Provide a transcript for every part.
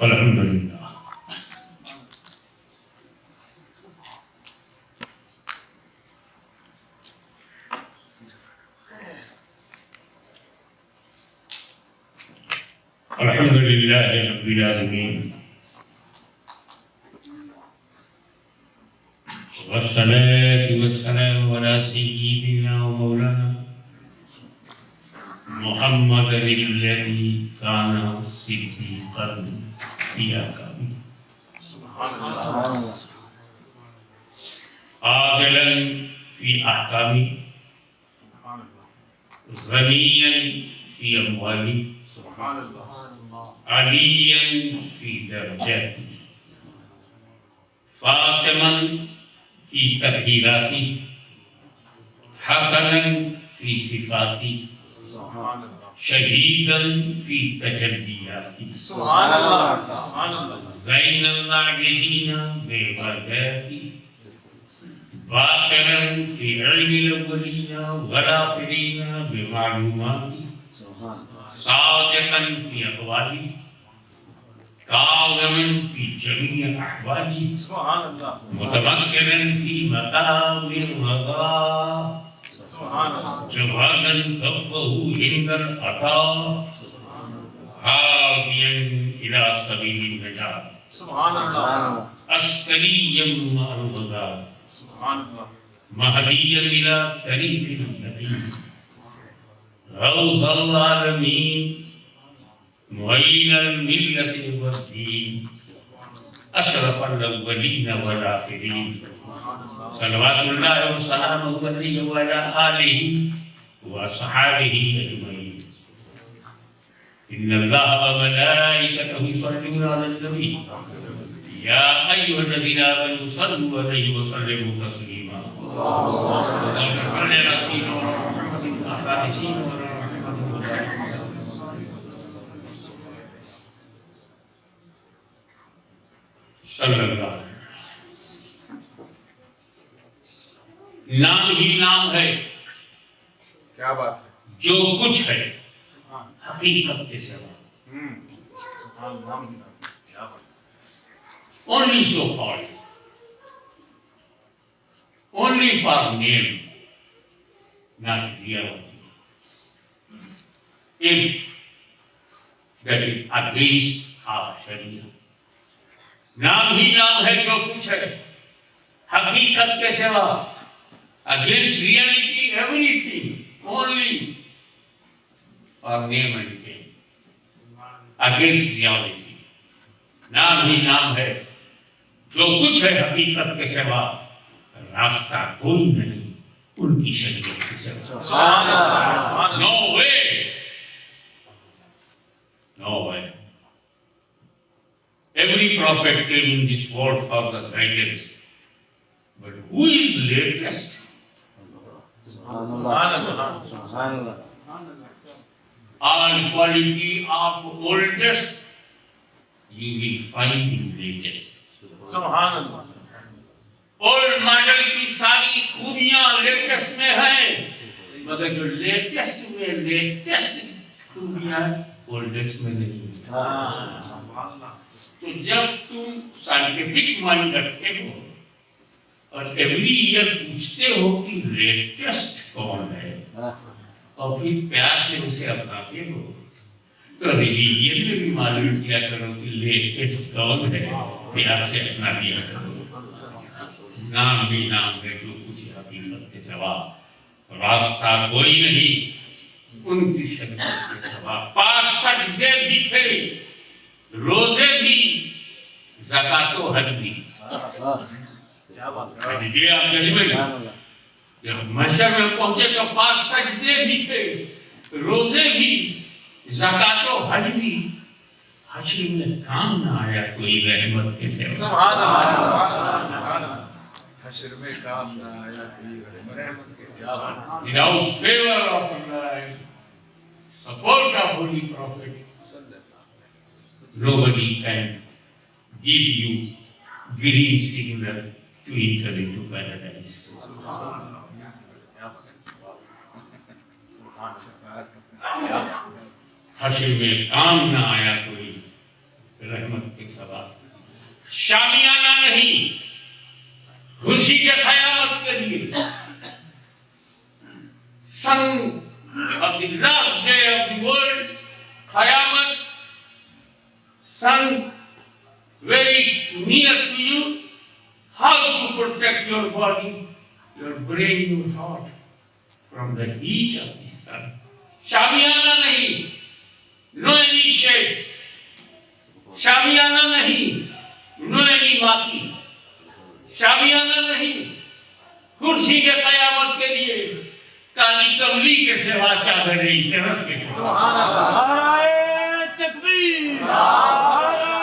الحمدللہ. الحمدللہ رب العالمین والصلاة والسلام على سيدنا ومولانا محمد الذي كان صديقا في أحكامه عادلا في أحكامه غنيا في أمواله عليا في درجاته فاطما في تطهيراته حسنا في صفاته شهيدا في تجلياته زين العابدين بعباداته باقرا في علم الأولين والآخرين بمعلوماته صادقا في أقواله كاظما في جميع أحواله متمكنا في مقام الرضا جوادا كفه عند العطاء هاديا إلى سبيل النجاة أشقيا مع الغزاة مهديا إلى طريق اليقين غوث العالمين معين الملة والدين أشرف الأولين والآخرين صلوات الله وسلامه عليه وعلى آله وأصحابه أجمعين. إن الله وملائكته يصلون على النبي يا أيها الذين آمنوا صلوا عليه وسلموا تسليما. اللهم صل على سيدنا محمد الفاتحين صلی اللہ علیہ وسلم. نام ہی نام ہے. کیا بات ہے. جو کچھ ہے حقیقت کے سوا. Only so called. Only for name, not reality. If that is against our Sharia. نام ہی نام ہے جو کچھ ہے حقیقت کے سوا. Against reality, everything, only for name and fame. Against reality. نام ہی نام ہے جو کچھ ہے حقیقت کے سوا. راستہ کوئی نہیں ان کی شریعت کے سوا. No way. No way. Every prophet came in this world for the guidance. But who is latest? All quality of oldest you will find in latest. Old model کی ساری خوبیاں لیٹسٹ میں ہیں مگر جو لیٹسٹ میں لیٹسٹ خوبیاں oldest میں نہیں ہیں. تو جب تم سائنٹیفک مائنڈ رکھتے ہو اور ایوری ایئر پوچھتے ہو کہ لیٹسٹ کون ہے اور پھر پیار سے اسے اپناتے ہو تو ریلیجن میں بھی معلوم کیا کرو کہ لیٹسٹ کون ہے, پیار سے اپنا لیا کرو. نام بھی نام ہے جو کچھ حقیقت کے سوا. راستہ کوئی نہیں ان کی شریعت کے سوا. 5 سجدے بھی تھے, روزے بھی, زکات و حج بھی. یہ آپ ججمنٹ جب محشر میں پہنچے تو 5 سجدے بھی تھے, روزے بھی, زکات و حج بھی. حشر میں کام نہ آیا کوئی رحمت کے سوا. سبحان اللہ. حشر میں کام نہ آیا کوئی رحمت کے سوا. Without favor of Allah, support of Holy Prophet, nobody can give you green signal to enter into paradise. حشر میں کام نہ آیا کوئی رحمت کے سوا شامیانہ نہیں، خوشی کے قیامت کے لیے سن of the last day of the world, قیامت sun very near to you, how to protect your body, your brain, your heart from the heat of the sun. شامیانہ نہیں، no any shade. شامیانہ نہیں، no any ماکی. شامیانہ نہیں، کرسی کے قیامت کے لیے کالی کملی کے سوا چادر اطہرت کے سوا. نعرہ تکبیر، نعرہ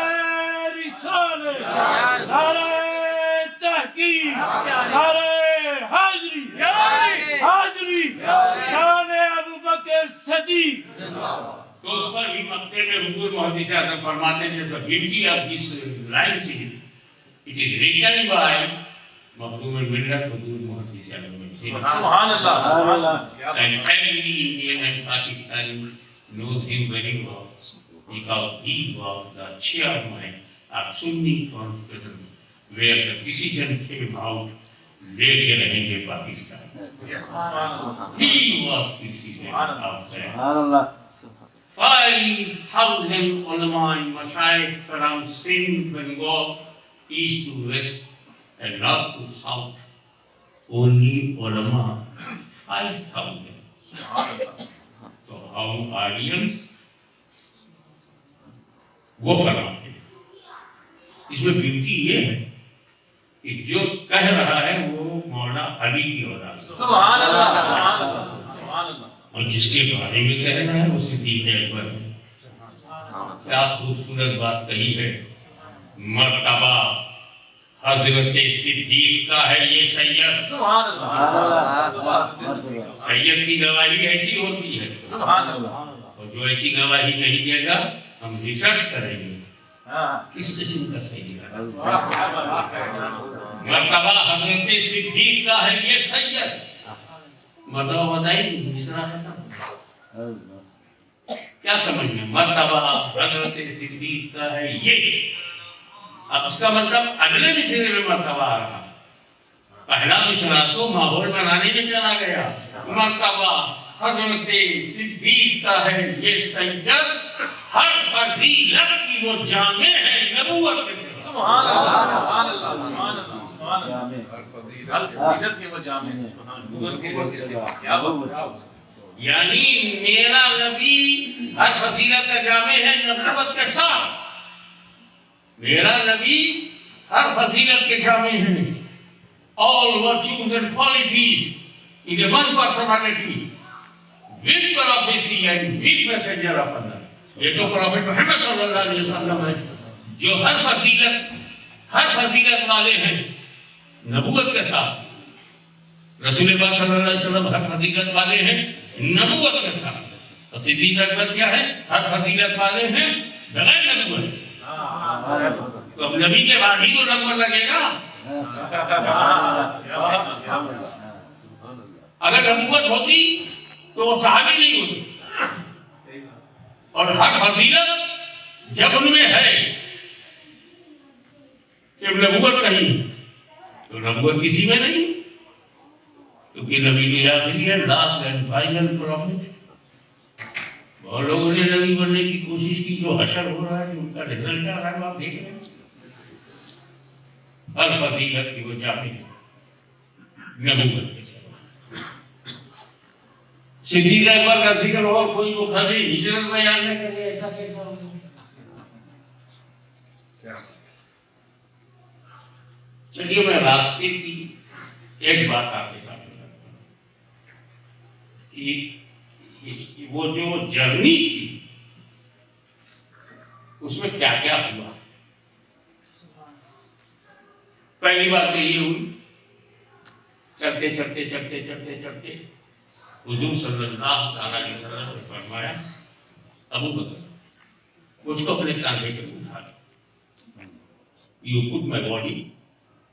رسالت، نعرہ تحقیق، نعرہ حاضری، حاضری، شان ابوبکر صدیق. تو اس پر بھی مقطع میں حضور محدث اعظم فرماتے ہیں the beauty of this line is it is written by مخدوم الملت حضور محدث اعظم. سبحان اللہ، سبحان اللہ. And every Indian and Pakistani knows him very well because he was the chairman of Sunni conference where the decision came out لے کے رہیں گے Pakistan. He was president of that. 5,000 ulama mashayikh from Sindh, Bengal, east to west and north to south. Only ulama 5,000. So our audience وہ فرماتے ہیں. اس میں beauty یہ ہے کہ جو کہہ رہا ہے وہ مولانا علی کی اولاد. سبحان اللہ، سبحان اللہ، سبحان اللہ. اور جس کے بارے میں کہہ رہا ہے وہ صدیق اکبر ہے. کیا خوبصورت بات کہی ہے. مرتبہ حضرت صدیق کا ہے یہ سید. سبحان اللہ. سید کی گواہی ایسی ہوتی ہے. سبحان اللہ. اور جو ایسی گواہی نہیں دے گا ہم ریسرچ کریں گے کس قسم کا سید ہے. مرتبہ حضرت صدیق کا ہے یہ سید. مرتبہ بتائی نہیں، مصرع ختم. کیا سمجھ میں مرتبہ حضرت صدیق کا ہے یہ. اب اس کا مطلب اگلے مصرے میں مرتبہ آ رہا. پہلا مصرع تو ماحول بنانے میں چلا گیا. مرتبہ حضرت صدیق کا ہے یہ سید، ہر فضیلت کی وہ جامع ہے نبوت کے سوا. سبحان اللہ، سبحان اللہ، سبحان اللہ، سبحان اللہ. ہر فضیلت کے وہ جامع ہیں نبوت کے سوا. کیا بات. یعنی میرا نبی ہر فضیلت کا جامع ہے نبوت کے ساتھ. میرا نبی ہر فضیلت کے جامع ہے. All virtues and qualities in a one personality with prophecy and with messenger of Allah. یہ تو پروفیٹ محمد صلی اللہ علیہ وسلم ہے جو ہر فضیلت والے ہیں نبوت کے ساتھ. رسول پاک صلی اللہ علیہ وسلم ہر فضیلت والے ہیں نبوت کے ساتھ. اور صدیق اکبر کیا ہے؟ ہر فضیلت والے ہیں بغیر نبوت. تو اب نبی کے بعد ہی تو نمبر لگے گا. اگر نبوت ہوتی تو وہ صحابی نہیں ہوتی. اور ہر فضیلت جب ان میں ہے کہ نبوت نہیں تو نبوت کسی میں نہیں. کیونکہ نبی کی آخری ہے لاسٹ اینڈ فائنل پروفٹ. بہت لوگوں نے نبی بننے کی کوشش کی. جو حشر ہو رہا ہے ان کا رزلٹ آ رہا ہے آپ دیکھ رہے ہیں. ہر فضیلت کی وہ جامع ہے نبوت کے سوا. صدیق اکبر کا ذکر ہو کوئی بخاری ہجرت بیان نہ کرے ایسا کیسا ہو سکتا. چلیے میں راستے کی ایک بات آپ کے سامنے رکھتا ہوں کہ وہ جو جرنی تھی اس میں کیا کیا ہوا. پہلی بات تو یہ ہوئی چلتے چلتے چلتے چلتے چلتے حضور صلی اللہ علیہ وسلم نے فرمایا ابو بکر مجھ کو اپنے کاندھے پہ اٹھا لو. You put my body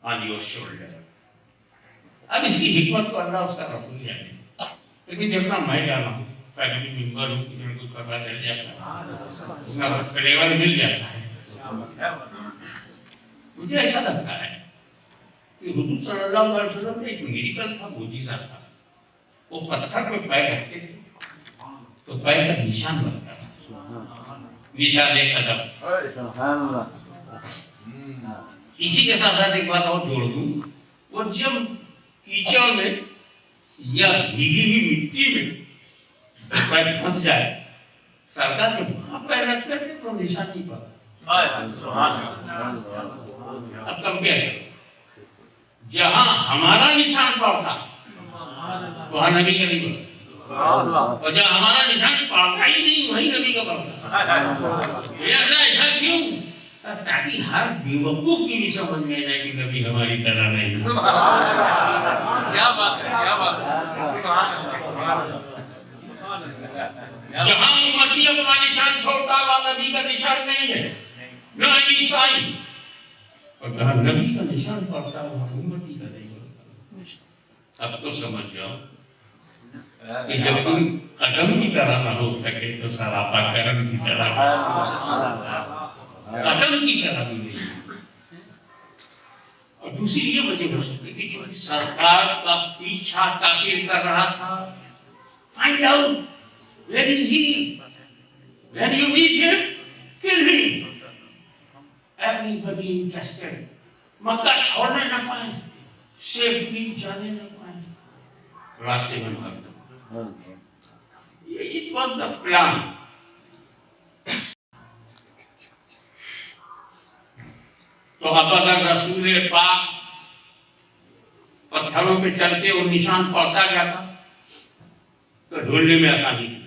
on your shoulder. اب اس کی حکمت کو اللہ اس کا رسول جانے. لیکن جتنا میں جانا ہوں فیملی ممبر ہوں کسی نے کچھ پتا چل جاتا ہے اس کا فلیور مل جاتا ہے. مجھے ایسا لگتا ہے کہ حضور صلی اللہ علیہ وسلم نے ایک میریکل تھا، معجزہ تھا. وہ پتھر پہ پیر رکھتے تھے تو پیر کا نشان بنتا تھا، نشان قدم. اسی کے ساتھ ساتھ ایک بات اور جوڑ دوں، وہ جب کیچڑ میں یا بھیگی ہوئی مٹی میں پیر پھنس جائے، سرکار جب وہاں پیر رکھتے تھے تو نشان نہیں پڑتا. اب کمپیئر کرو، جہاں ہمارا نشان پڑتا وہاں نبی کا نہیں پڑتا، اور جہاں ہمارا نشان پڑتا ہی نہیں وہی نبی کا پڑتا. ایسا کیوں؟ تاکہ ہر بیوقوف کی بھی سمجھ میں جائے کہ نبی ہماری طرح نہیں. کیا بات ہے، کیا بات ہے. جہاں امتی اپنا نشان چھوڑتا وہاں نبی کا نشان نہیں ہے، نہ عیسائی. اور جہاں نبی کا نشان پڑتا وہاں امتی کا نہیں پڑتا. اب تو سمجھ جاؤ کہ جب تم قدم کی طرح نہ ہو سکے تو سراپا کرم کی طرح قدم کی طرح بھی نہیں. اور دوسری یہ وجہ ہو سکتی کہ چونکہ سرکار کا پیچھا کافر کر رہا تھا. Find out where is he? When you meet him, kill him. Everybody interested. مکہ چھوڑنے نہ پائیں، سیفلی جانے نہ پائیں، راستے میں مار دو. It was the plan. تو اب اگر رسول پاک پتھروں پہ چلتے اور نشان پڑتا جاتا تو ڈھونڈنے میں آسانی تھی.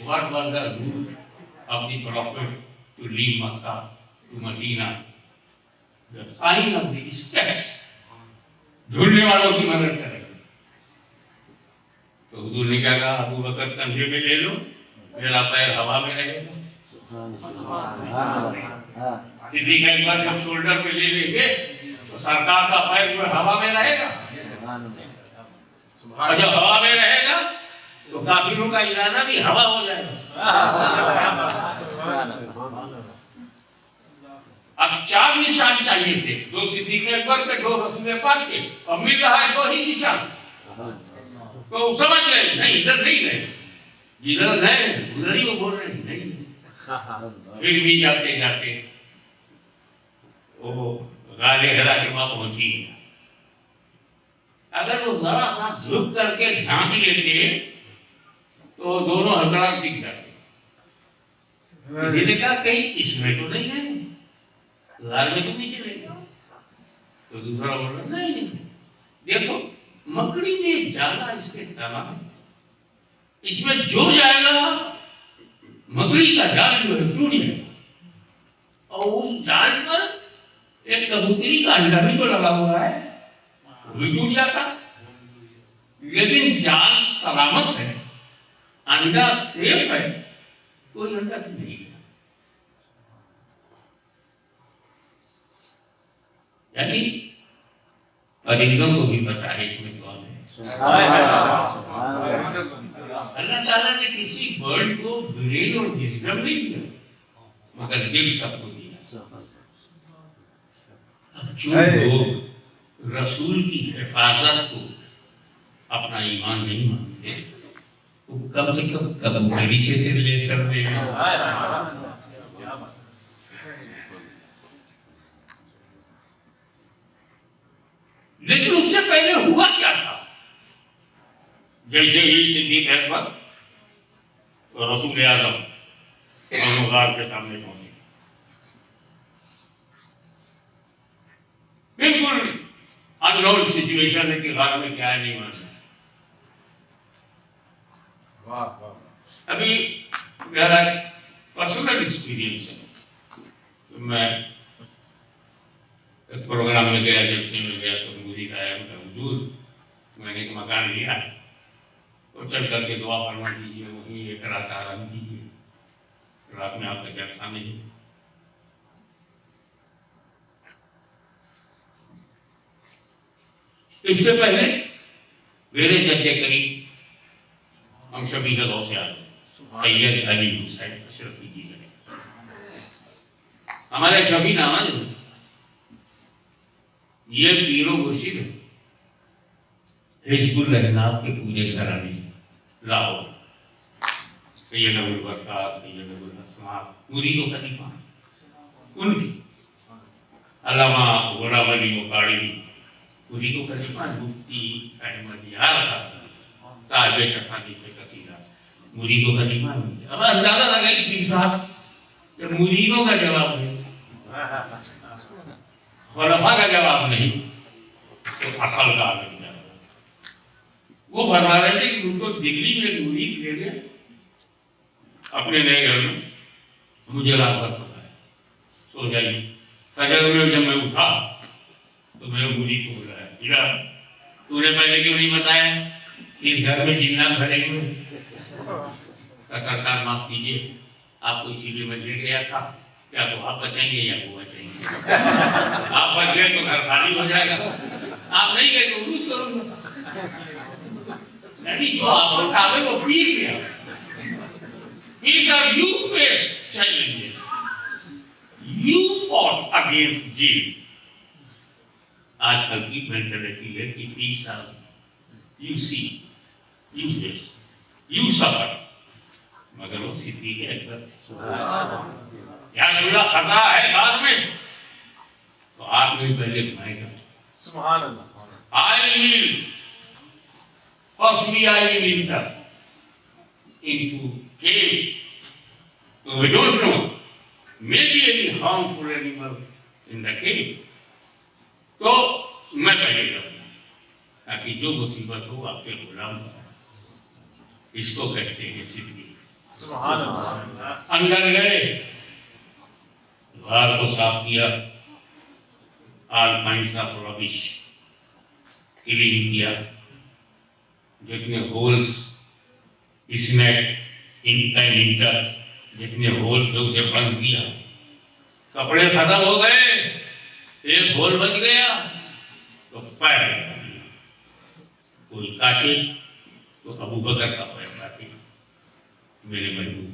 What was the route of the prophet to leave Makkah to Medina? The sign of the steps. ڈھونڈنے والوں کی مدد کرے. تو حضور نے کہا ابو بکر کندھے میں لے لو، میرا پیر ہوا میں رہے گا. صدیق اکبر جب شولڈر پہ لے لیں گے تو سرکار کا پیر جو ہوا میں رہے گا، اور جب ہوا میں رہے گا تو کافروں کا ارادہ بھی ہوا ہو جائے گا. اب 4 نشان چاہیے تھے، 2 صدیق اکبر کے، 2 رسول پاک کے، اور مل رہا ہے 2 ہی نشان. تو سمجھ گئے نہیں ادھر نہیں گئے، جدھر گئے ادھر ہی وہ بول رہے ہیں نہیں. پھر بھی جاتے جاتے وہ غار حرا کے وہاں پہنچی. اگر وہ ذرا سا جھک کر کے جھانک لیتے تو دونوں حضرات دکھ جاتے. کسی نے کہا کہیں اس میں تو نہیں ہے، غار میں تو نہیں چلے گا. تو دوسرا بول رہا نہیں دیکھو مکڑی نے جالا اس کے تنا، اس میں جو جائے گا مکڑی کا جال جو ہے ٹوٹ جائے گا، اور اس جال پر ایک کبوتری کا انڈا بھی تو لگا ہوا ہے، وہ بھی ٹوٹ جاتا. لیکن جال سلامت ہے، انڈا سیف ہے، کوئی انڈا بھی نہیں ہے. یعنی پرندوں کو بھی پتا ہے اس میں کون ہے. اللہ تعالیٰ نے کسی برڈ کو برین اور وزڈم نہیں دیا مگر دل سب کو دیا. اب جو لوگ رسول کی حفاظت کو اپنا ایمان نہیں مانتے وہ کم سے کم کبوتری سے لے سکتے ہیں. لیکن اس سے پہلے ہوا کیا تھا؟ جیسے ہی صدیق اکبر اور رسول اعظم دونوں غار کے سامنے پہنچے، بالکل اننون سچویشن ہے کہ غار میں کیا ہے نہیں معلوم. ابھی میرا پرسنل ایکسپیرینس ہے. میں ایک پروگرام میں گیا، جب سے میں گیا تو مجھے آیا حضور میں نے ایک مکان لیا ہے اور چل کر کے دعا فرما دیجیے، وہیں ایک رات آرام کیجیے، رات میں آپ کا جلسہ نہیں. اس سے پہلے میرے جد کریم ہم شبی کا غوث اعظم سید علی حسین اشرفی جی نے. ہمارے شفیع نامہ جو یہ پیر و مرشد ہے حزب الرحمن کے پورے گھرانے لاہور. سید ابو البرکات، سید ابو الاسماء مرید و خلیفہ ان کی. علامہ غلام علی مقاڑی مرید و خلیفہ. مفتی احمد یار صاحب تصانیف کثیرہ مرید و خلیفہ. اب اندازہ لگائی پیر صاحب کہ مریدوں کا جواب ہے، خلفاء کا جواب نہیں، تو اصل کا آگے جاتا. وہ فرما رہے تھے کہ ان کو دلی میں ایک مرید لے گئے اپنے نئے گھر میں. مجھے رات بھر سوتا ہے، سو جائیے. فجر میں جب میں اٹھا تو میں مرید کو بلایا، بیٹا تو نے پہلے کیوں نہیں بتایا کہ اس گھر میں جنات بھرے ہوئے. سرکار معاف کیجیے، آپ کو اسی لیے میں لے گیا تھا، کیا تو آپ بچائیں گے یا وہ بچائیں گے. آپ بچ گئے تو گھر خالی ہو جائے گا، آپ نہیں گئے تو عروج کروں گا. یعنی جو آپ کو کہا وہ پیر گیا. These are you faced challenges. You fought against jinn. آج کل کی مینٹلٹی ہے کہ پیر صاحب you see, you face, you suffer. مگر وہ صدیق اکبر یا رسول اللہ خطا ہے بعد میں تو آپ نے پہلے گناہ گا. سبحان اللہ. I will firstly I will enter into cave. So we don't know, maybe any harmful animal in the cave. تو میں پہلے جاؤں تاکہ جو مصیبت ہو آپ کے غلام کا. اس کو کہتے ہیں صدیق. سبحان اللہ. اندر گئے، غار کو صاف کیا، آل کائنڈس آف ربش کلین کیا، جتنے ہولز اسنیک انٹر جتنے ہول تھے اسے بند کیا. کپڑے ختم ہو گئے، ایک ہول بچ گیا تو پیر کوئی کاٹے تو ابو بکر کا پیر کاٹے میرے محبوب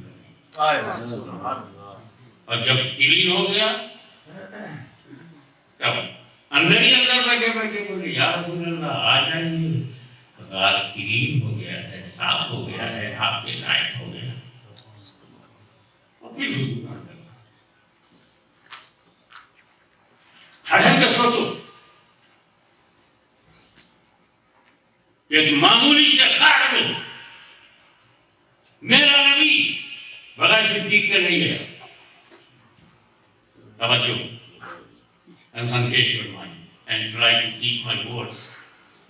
کا. اور جب کلین ہو گیا تب اندر ہی اندر بیٹھے بیٹھے بولے یا رسول اللہ آ جائیے، غار کلین ہو گیا ہے، صاف ہو گیا ہے، آپ کے لائق ہو گیا. اور پھر حسن کے سوچو ایک معمولی سے غار میں میرا نبی بغیر صدیق کے نہیں ہے. توجہ. Concentrate your mind and try to keep my words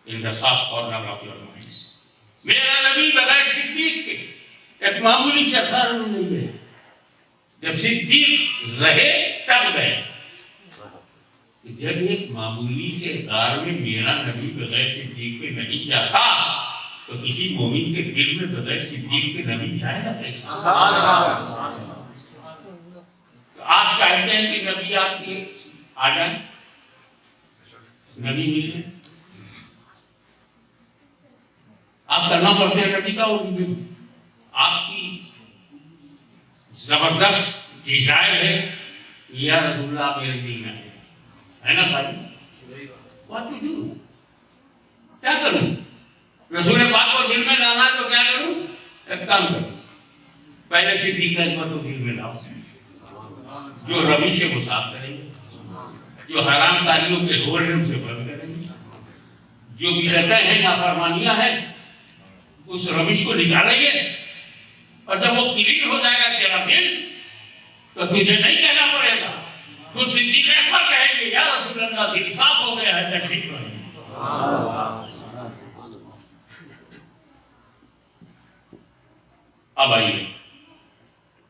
in the soft corner of your minds. میرا نبی بغیر صدیق کے ایک معمولی سے غار میں نہیں ہے. جب صدیق رہے تب گئے. جب ایک معمولی سے غار میں میرا نبی بغیر صدیق کے نہیں جاتا تو کسی مومن کے دل میں بغیر صدیق کے نبی جائے گا کیسے؟ آپ چاہتے ہیں کہ نبی آپ کے آ جائیں، نبی ملے، آپ کرنا پڑتے ہیں نبی کا. اور آپ کی زبردست ڈیزائر ہے یا رسول اللہ آپ میرے دل میں ہے نا صاحب. What to do؟ کیا کروں؟ رسول پاک کو دل میں لانا ہے تو کیا کروں؟ ایک کام کروں، پہلے صدیق اکبر کو دل میں لاؤ، جو روش ہے وہ صاف کریں گے، جو حرام کاریوں کے ہول ہیں اسے بند کریں گے، جو بدعتیں ہیں نافرمانیاں ہیں اس روش کو نکالیں گے. اور جب وہ کلین ہو جائے گا تیرا دل تو تجھے نہیں کہنا پڑے گا، خود صدیق اکبر کہیں گے یا رسول اللہ دل صاف ہو گیا ہے تشریف رہے. اب آئیے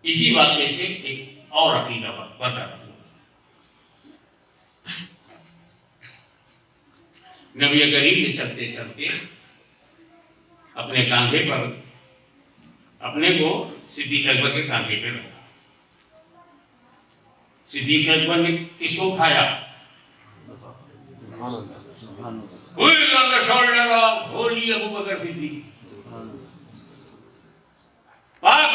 اسی واقعے سے ایک اور عقیدہ بتا. نبی کریم نے چلتے چلتے اپنے کاندھے پر اپنے کو صدیق اکبر کے کاندھے پہ رکھا. صدیق اکبر نے کس کو اٹھایا؟ ہولی ابو بکر صدیق. پاک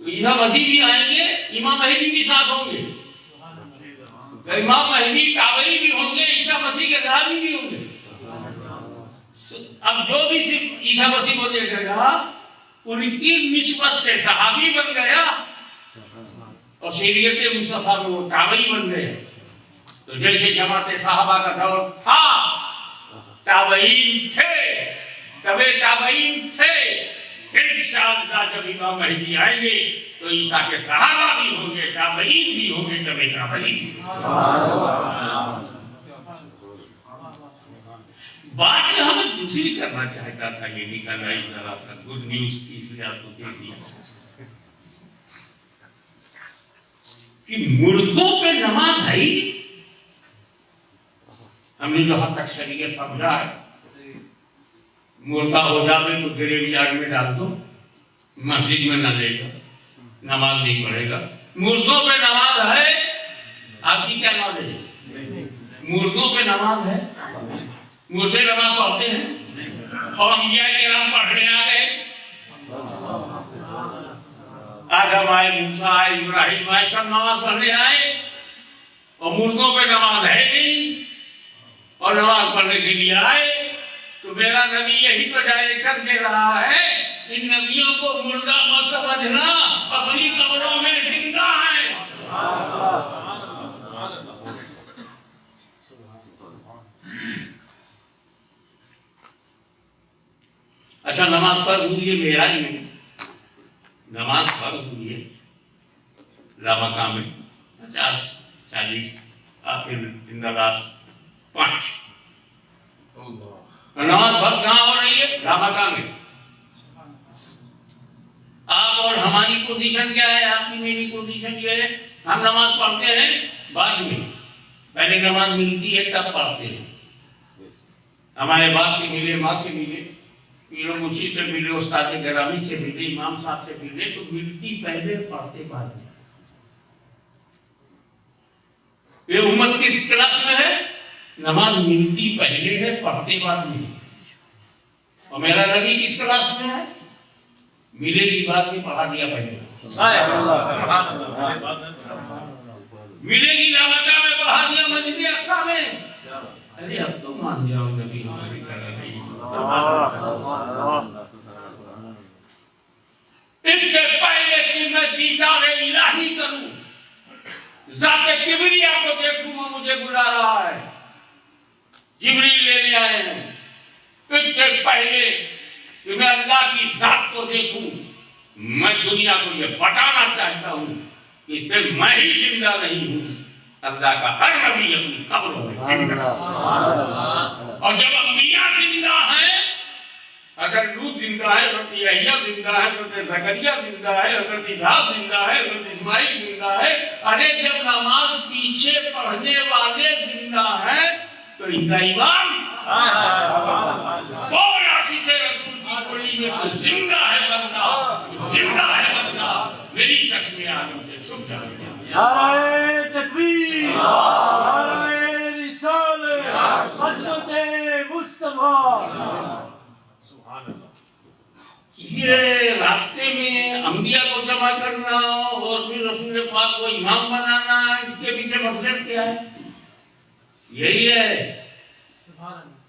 تو عیسیٰ مسیح بھی آئیں گے، امام مہدی بھی ساتھ ہوں گے، امام مہدی تابعی بھی ہوں گے، عیسیٰ مسیح کے صحابی بھی ہوں گے۔ اب جو بھی صرف عیسیٰ مسیح کو دیکھے گا ان کی نسبت سے صحابی بن گیا اور شریعت مصطفیٰ میں وہ تابعی بن گئے۔ تو جیسے جماعت صحابہ کا دور تھا، تابعین تھے، تبع تابعین تھے، انشاءاللہ جب امام مہدی آئیں گے تو عیسیٰ کے صحابہ بھی ہوں گے، تابعین بھی ہوں گے، تبع تابعین۔ بات جو ہمیں دوسری کرنا چاہتا تھا، یہ نکل رہی ذرا سا گڈ نیوز تھی، اس لیے آپ کو دے دیا کہ مردوں پہ نماز ہے ہی۔ ہم نے جہاں تک شریعت سمجھا ہے، مردہ ہو جاوے تو گریو یارڈ میں ڈال دو، مسجد میں نہ لے گا، نماز نہیں پڑھے گا۔ مردوں پہ نماز ہے، آپ کی کیا نماز ہے؟ مردوں پہ نماز ہے، مردے نماز پڑھتے ہیں، اور انبیاء کرام پڑھنے آ گئے، آدم آئے، موسیٰ آئے، ابراہیم آئے، سب نماز پڑھنے آئے، اور مردوں پہ نماز ہے نہیں اور نماز پڑھنے کے لیے آئے۔ تو میرا نبی یہی تو ڈائریکشن دے رہا ہے، ان نبیوں کو مردہ مت سمجھنا، اپنی قبروں میں زندہ ہیں۔ اچھا، نماز فرض ہوئی ہے معراج میں، نماز فرض ہوئی ہے لامکہ میں 50-40 آخر ان دا لاسٹ 5۔ نماز فرض کہاں ہو رہی ہے؟ لامکہ میں۔ آپ اور ہماری پوزیشن کیا ہے؟ آپ کی میری پوزیشن یہ ہے، ہم نماز پڑھتے ہیں بعد میں، پہلے نماز ملتی ہے تب پڑھتے ہیں۔ ہمارے باپ سے ملے، ماں سے ملے، پیر و مرشد سے ملے، استاد گرامی سے ملے، امام صاحب سے ملے، تو ملتی پہلے پڑھتے بعد میں۔ یہ امت کس کلاس میں ہے؟ نماز ملتی پہلے ہے، پڑھتے بعد میں۔ اور میرا نبی کس کلاس میں ہے؟ ملے گی بعد میں، پڑھا دیا پہلے۔ ملے گی لامکہ میں، پڑھا دیا مسجد اقصیٰ میں۔ ارے اب تو مان جاؤ نبی ہماری کر رہی ہے۔ اس سے پہلے کہ میں دیدار الہی کروں، ذات کبریا کو دیکھوں، وہ مجھے بلا رہا ہے، جبریل لینے آئے ہیں۔ اس سے پہلے کہ میں اللہ کی ذات کو دیکھوں، میں دنیا کو یہ بتانا چاہتا ہوں کہ اس سے میں ہی زندہ نہیں ہوں، اللہ کا ہر نبی اپنی قبروں میں زندہ ہے۔ اور جب انبیاء زندہ ہیں، اگر لوط زندہ ہے، حضرت یحییٰ زندہ ہے، حضرت زکریا زندہ ہے، حضرت اسحاق زندہ ہے، حضرت اسماعیل زندہ ہے، ارے جب نماز پیچھے پڑھنے والے زندہ ہیں تو ان کا ایمان کون عاشق رسول کی بولی میں تو زندہ ہے بندہ، زندہ ہے بندہ، میری چشم آدم سے چھپ جائے گا۔ نعرہ تکبیر، نعرہ رسالت، عظمت مصطفیٰ۔ یہ راستے میں انبیاء کو جمع کرنا اور پھر رسول پاک کو امام بنانا، اس کے پیچھے مصلحت کیا ہے؟ یہی ہے،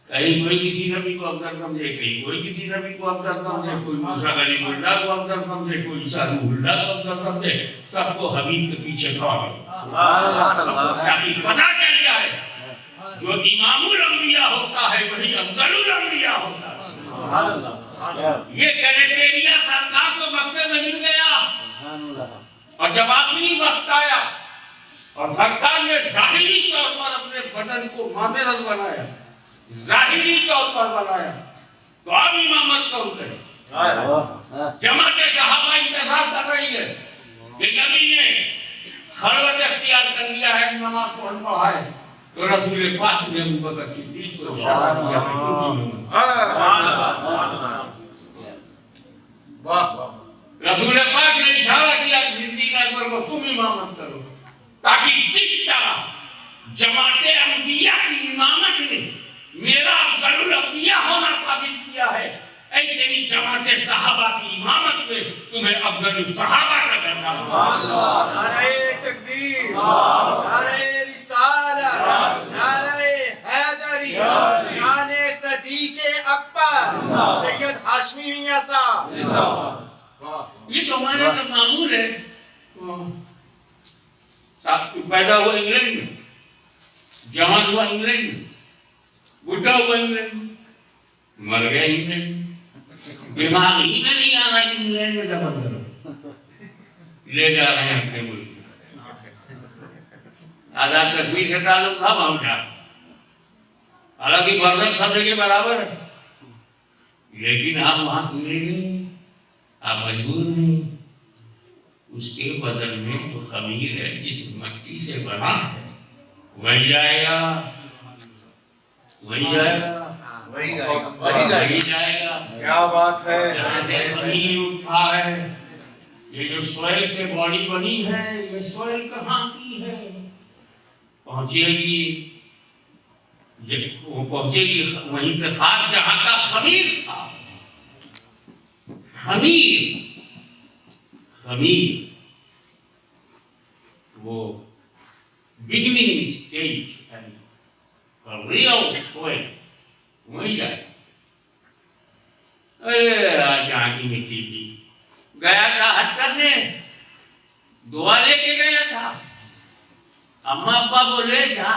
کہیں کوئی کسی نبی کو افضل سمجھے، کہیں کوئی کسی نبی کو افضل سمجھے، کوئی موسیٰ کلیم اللہ کو افضل سمجھے، کوئی عیسیٰ روح اللہ کو افضل سمجھے، سب کو حبیب کے پیچھے کھڑا کرو تاکہ پتہ چل جائے جو امام الانبیاء ہوتا ہے وہی افضل الانبیاء ہوتا ہے۔ یہ کریٹیریا سرکار کو مکے میں مل گیا، اور جب آخری وقت آیا اور سرکار نے ظاہری طور پر اپنے بدن کو معذرت بنایا، ظاہری طور پر بنایا، تو اب امامت کون کرے؟ جماعت صحابہ انتظار کر رہی ہے کہ نبی نے خلوت اختیار کر لیا ہے، نماز پڑھا ہے، تو رسول پاک نے ابوبکر صدیق کو اشارہ کیا کہ تم رسول پاک نے اشارہ کیا کہ صدیق اکبر کو تم امامت کرو، تاکہ جس طرح جماعت انبیاء کی امامت نے میرا افضل الانبیاء ہونا ثابت کیا ہے، ایسے ہی جماعت صحابہ کی امامت میں تمہیں افضل الصحابہ کا درجہ نعرہ تکبیر، نعرہ رسالت، نعرہ حیدری، شان صدیق اکبر سید ہاشمی میاں صاحب. یہ تو ہمارا تو معمول ہے. پیدا ہوا انگلینڈ میں، جوان ہوا انگلینڈ میں، بڈھا ہوا انگلینڈ میں، مر گیا انگلینڈ میں. دماغ ہی میں نہیں آ رہا کہ انگلینڈ میں دفن کرو، لے جا رہے ہیں اپنے ملک میں. آزاد کشمیر سے تعلق تھا وہاں جا، حالانکہ برزخ سب کے برابر ہے، لیکن آپ وہاں کیوں نہیں گئے؟ آپ مجبور ہیں. اس کے بدن میں جو خمیر ہے جس مٹی سے بنا ہے وہی جائے گا، وہی جائے گا، وہی جائے گا. کیا بات ہے. جہاں سے خمیر اٹھا ہے، یہ جو سوئل سے باڈی بنی ہے، یہ سوئل کہاں کی ہے؟ پہنچے گی، وہ پہنچے گی وہیں پہ خاک جہاں کا خمیر تھا. خمیر وہ beginning stage and real soil وہی جائے. جہاں کی مٹی تھی، گیا تھا حج کرنے، دعا لے کے گیا تھا. اما ابا بولے جا،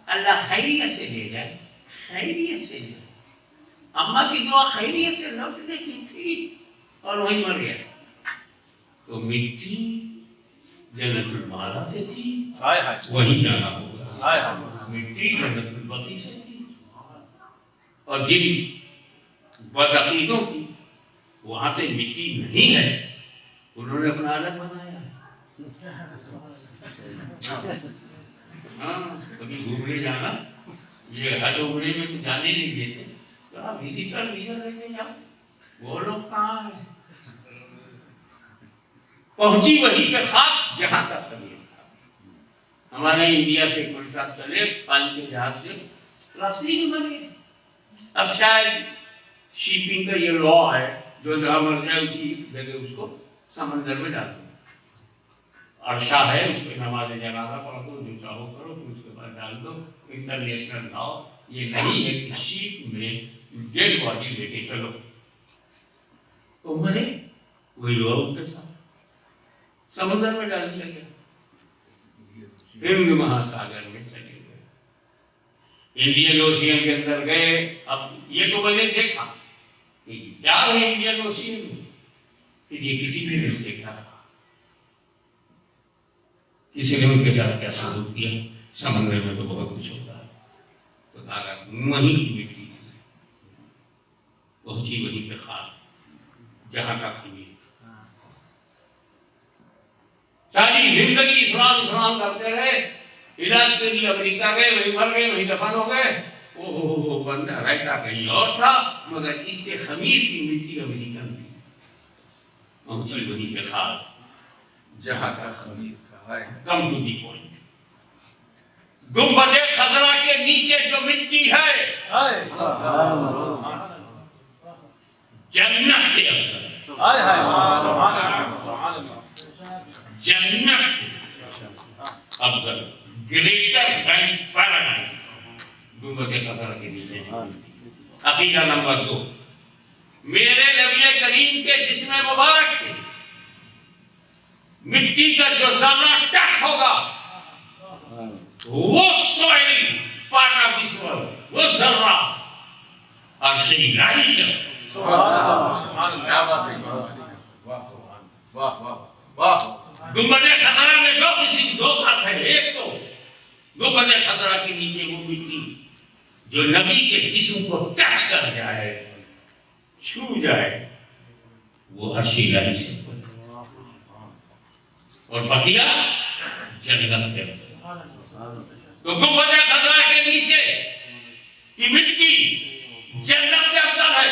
اللہ خیریت سے لے جائے، خیریت سے لے. اما کی دعا خیریت سے لوٹنے کی تھی اور وہیں مر گیا. تو مٹی جنت المالا سے تھی، وہی جانا ہوگا. مٹی جنت البقیع سے تھی، اور جن بدعقیدوں کی وہاں سے مٹی نہیں ہے انہوں نے اپنا الگ بنایا. ہاں کبھی گھومنے جانا، یہ حج عمرے میں تو جانے نہیں دیتے، تو آپ وزیٹر ویزا لے کے جاؤ. وہ لوگ کہاں ہیں؟ پہنچی وہیں پہ خاک جہاں کا خمیر تھا. ہمارے انڈیا سے کوئی ساتھ چلے پانی کے جہاز سے فلسطین بن گئے. اب شاید شیپنگ کا یہ لا ہے، جو جہاں مر جائے اسی جگہ اس کو سمندر میں ڈال دو. عرشہ ہے، اس پہ نماز جنازہ پڑھ دو، جو چاہو کرو، پھر اس کے بعد ڈال دو. انٹرنیشنل لا یہ نہیں ہے کہ شیپ میں ڈیڈ باڈی لے کے چلو. تو مرے وہی ہوا ان کے ساتھ، سمندر میں ڈال دیا گیا، ہند مہاساگر میں چلے گئے، انڈین اوشین کے اندر گئے. اب یہ تو میں نے دیکھا کہ جا رہے انڈین اوشین میں، پھر یہ کسی نے نہیں دیکھا کسی نے ان کے ساتھ کیا سلوک کیا. سمندر میں تو بہت کچھ ہوتا ہے. تو دادا وہیں کی مٹی تھی، پہنچی وہیں پہ خاک جہاں کا خمیر. ساری زندگی اسلام کرتے رہے، علاج کے لیے امریکہ گئے، وہیں مر گئے، وہیں دفن ہو گئے. وہ بندہ رہتا کہیں اور تھا، مگر اس کے خمیر کی مٹی امریکن تھی. پہنچی وہیں پہ خاک جہاں کا خمیر تھا. Come to the point. گنبد خضرا کے نیچے جو مٹی ہے جنت سے جنت سے افضل، گریٹر دین پیراڈائز. گنبد خضرا کے نیچے. عقیدہ نمبر 2، میرے نبی کریم کے جسم مبارک سے مٹی کا جو ذرہ ٹچ ہوگا وہ soil part of the soil, وہ ذرہ عرش الہی سے. کیا بات ہے. واہ واہ واہ واہ. گنبد خضرا میں دو قسم، دو بات ہے. ایک تو گنبد خضرا کے نیچے وہ مٹی جو نبی کے جسم کو ٹچ کر جائے، چھو جائے، وہ عرش الہی سے. اور بقیہ جنت سے. تو گنبد خضرا کے نیچے کی مٹی جنت سے افضل ہے.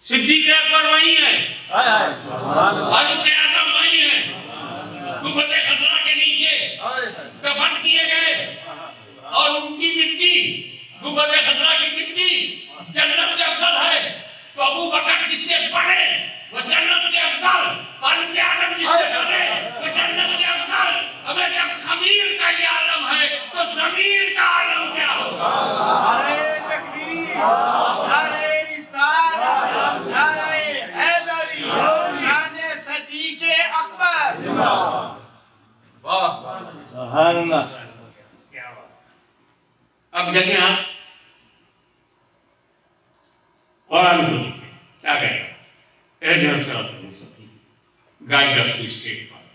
صدیق اکبر وہی ہے، فاروق اعظم وہی ہے. گنبد خضرا کے نیچے دفن کیے گئے اور ان کی مٹی، گنبد خضرا کی مٹی جنت سے فاروق اعظم جس سے بنے وہ جنت سے افضل. ابے جب خمیر کا یہ عالم ہے تو ضمیر کا عالم کیا ہوگا؟ نعرہ تکبیر، نعرہ رسالت، نعرہ حیدری، شان صدیق اکبر. واہ سبحان اللہ. کیا بات. اب دیکھیں آپ قرآن کو دیکھیں کیا کہتا ہے. اہدنا الصراط المستقیم. Guide us to straight path.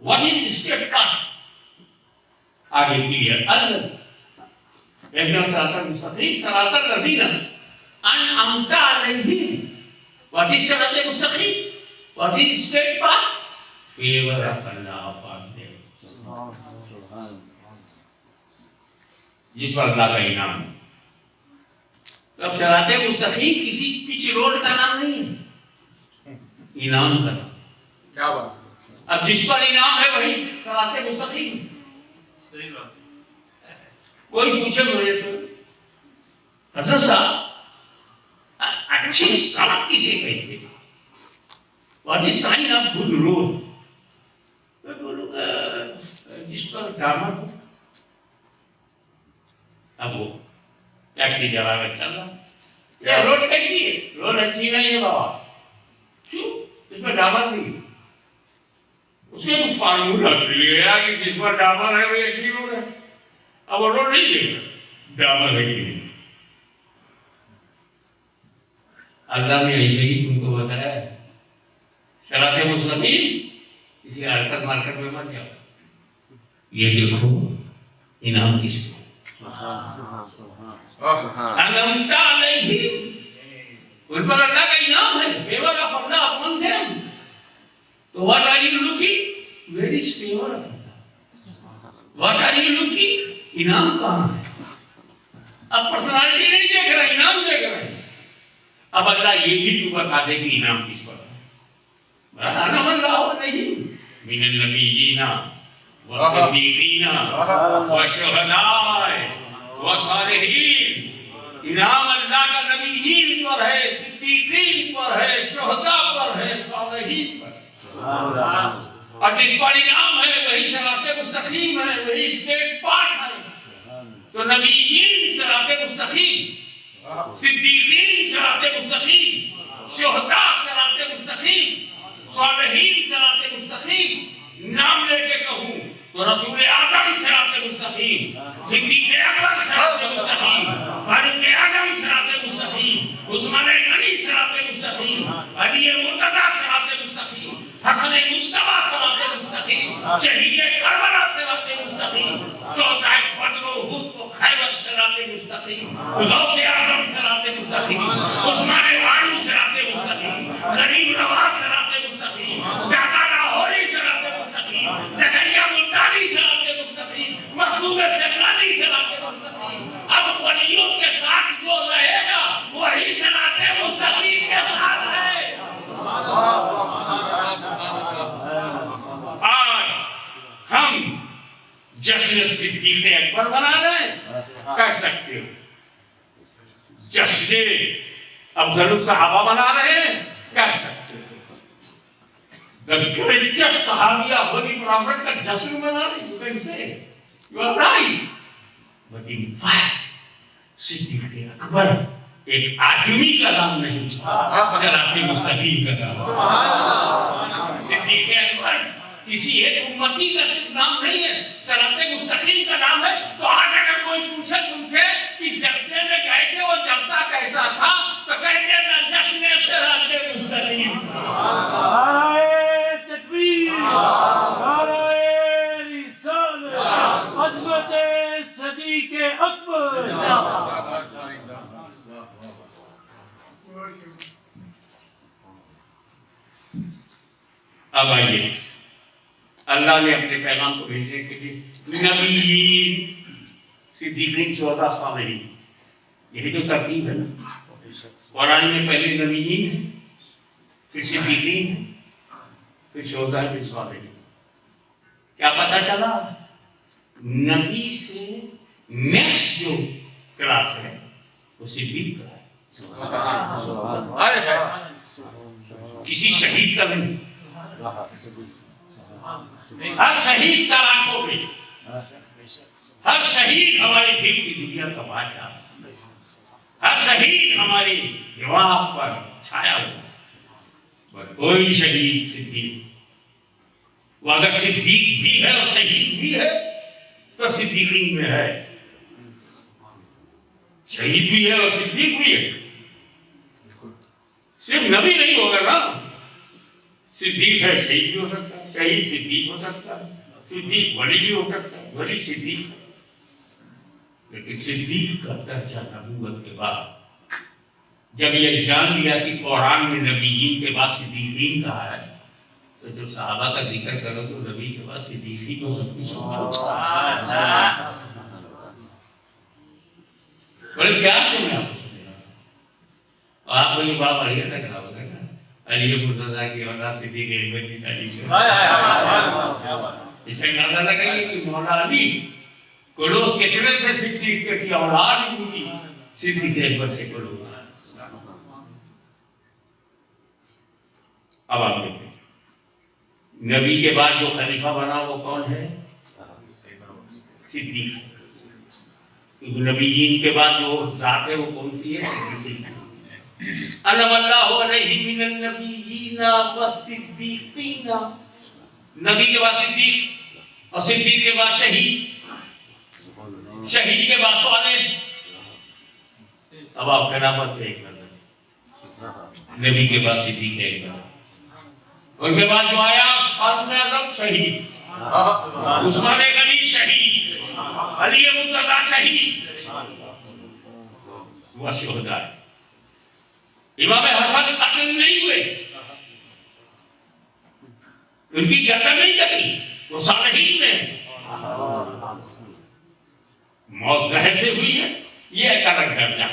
What is straight path? آگے کلیئر. اہدنا الصراط المستقیم صراط الذین انعمت علیہم. What is صراط المستقیم? What is straight path? Favor of Allah for them. جس پر اللہ کا انعام ہے. تو اب صراط مستقیم کسی پچ روڈ کا نام نہیں ہے، انعام کا نام. کیا بات. اب جس پر انعام ہے وہی صراط مستقیم. کوئی پوچھے مجھے سے حضرت صاحب اچھی سڑک کسے کہتے ہیں؟ What is sign of good road? میں بولوں گا جس پر ڈامر ہو. اب وہ ٹیکسی ڈرائیور چل رہا یہ روڈ کیسی ہے؟ روڈ اچھی نہیں ہے بابا. کیوں؟ اس میں ڈامر نہیں. اس میں تو فارمولہ مل گیا کہ جس پر ڈامر ہے وہ اچھی روڈ ہے. اب وہ روڈ نہیں دیکھ رہا ڈامر ہے کہ نہیں. اللہ نے ایسے ہی تم کو بتایا ہے صراط مستقیم کسی حرکت مارکت میں مت جاؤ. یہ دیکھو انعام کس کو انعمت علیہم. ان پر اللہ کا انعام ہے. فیور آف اللہ اپن دیم. تو what are you looking? Where is favor of Allah? What are you looking? انعام کہاں ہے؟ اب پرسنالٹی نہیں دیکھ رہا انعام دیکھ رہا ہے. اب اللہ یہ بھی تو بتا دے کہ انعام کس پر ہے. انعم اللہ علیہم من النبیین والصدیقین والشہداء والصالحین. انعام اللہ کا نبیین پر ہے، صدیقین پر ہے، شہداء پر ہے، صالحین پر. اور جس پر انعام ہے وہی صراط مستقیم ہے، وہی اسٹیٹ پارٹ ہے. تو نبیین صراط مستقیم، صدیقین صراط مستقیم، شہداء صراط مستقیم، صالحین صراط مستقیم. نام لے کے کہوں تو رسول اعظم صراط مستقیم، صدیق اکبر صراط مستقیم، فاروق اعظم صراط مستقیم، عثمان غنی صراط مستقیم، علی مرتضیٰ صراط مستقیم، حسن مجتبیٰ صراط مستقیم، شہید کربلا صراط مستقیم، شہداء بدر و احد و خیبر صراط مستقیم، غوث اعظم صراط مستقیم، عثمان غنی صراط مستقیم، غریب نواز صراط مستقیم، دادا لاہوری صراط مستقیم، زکریا ملتانی صراط مستقیم، محبوب سگرانی صراط مستقیم. اب ولیوں کے ساتھ جو رہے گا وہی صراط مستقیم کے ساتھ ہے. آج ہم جشن صدیق اکبر منا رہے ہیں، کہہ سکتے ہو. جشن افضل الصحابہ منا رہے ہیں، کہہ سکتے ہو. The greatest Sahabiya Holy Prophet کا جشن منا رہے ہیں. You can say you are right. But in fact صدیق اکبر ایک آدمی کا نام نہیں، صراط مستقیم کا نام. صدیق اکبر کسی ایک امتی کا صرف نام نہیں ہے، صراط مستقیم کا نام ہے. تو آج اگر کوئی پوچھے تم سے کہ جلسے میں گئے تھے وہ جلسہ کیسا تھا تو کہتے ہیں نا جشن صراط مستقیم. نعرہ تکبیر، نعرہ رسالت، عظمت صدیق اکبر. اب آئیے اللہ نے اپنے پیغام کو بھیجنے کے لیے نبیین، صدیقین، شہداء، صالحین. یہی تو ترتیب ہے نا. قرآن میں پہلے نبیین ہیں، پھر صدیقین ہیں، پھر شہداء، پھر صالحین. کیا پتہ چلا؟ نبی سے نیکسٹ جو کلاس ہے وہ صدیق کا ہے. کسی شہید کا نہیں. ہر شہید سر آنکھوں پہ, ہر شہید ہمارے دل کی دنیا کا بادشاہ, ہر شہید ہمارے دماغ پر چھایا ہوا. اور کوئی شہید صدیق, وہ اگر صدیق بھی ہے اور شہید بھی ہے تو صدیقین میں ہے. شہید بھی ہے اور صدیق بھی ہے, صرف نبی نہیں ہوگا نا. صدیق ہے, شہید بھی ہو سکتا ہے, شہید صدیق ہو سکتا ہے, صدیق ولی بھی ہو سکتا ہے, ولی صدیق ہے. لیکن صدیق کا درجہ نبوت کے بعد جب یہ جان لیا کہ قرآن میں نبیین کے بعد صدیقین کہا ہے, تو جب صحابہ کا ذکر کرو تو نبی کے بعد صدیقین کو سب کچھ سمجھو. بڑے پیار سے میں آپ کو سمجھا, آپ کو یہ بات بڑھیا لگ رہا ہوگا نا, علی مرتضیٰ کی اولاد صدیق اکبر کی تعریف سے اس سے اندازہ لگائیے کہ مولا علی کلوس کتنے سے صدیق کی اولاد بھی صدیق اکبر سے کلوس. اب آپ دیکھیں نبی کے بعد جو خلیفہ بنا وہ کون ہے؟ صدیق. نبیین کے بعد جو ذات ہے وہ کون سی ہے؟ صدیق. انعم اللہ علیہ من النبیین والصدیقین. نبی کے بعد صدیق, اور صدیق کے بعد شہید, شہید کے بعد صالح. اب آپ خلافت پہ ایک نظر, نبی کے بعد صدیق ایک نظر, ان کے بعد جو آیا فاروق اعظم شہید, عثمان غنی شہید, علی مرتضیٰ شہید, وہ شہداء. امام حسن قتل نہیں ہوئے, ان کی گردن نہیں کٹی, وہ صالحین میں موت زہر سے ہوئی ہے, یہ ایک الگ درجہ.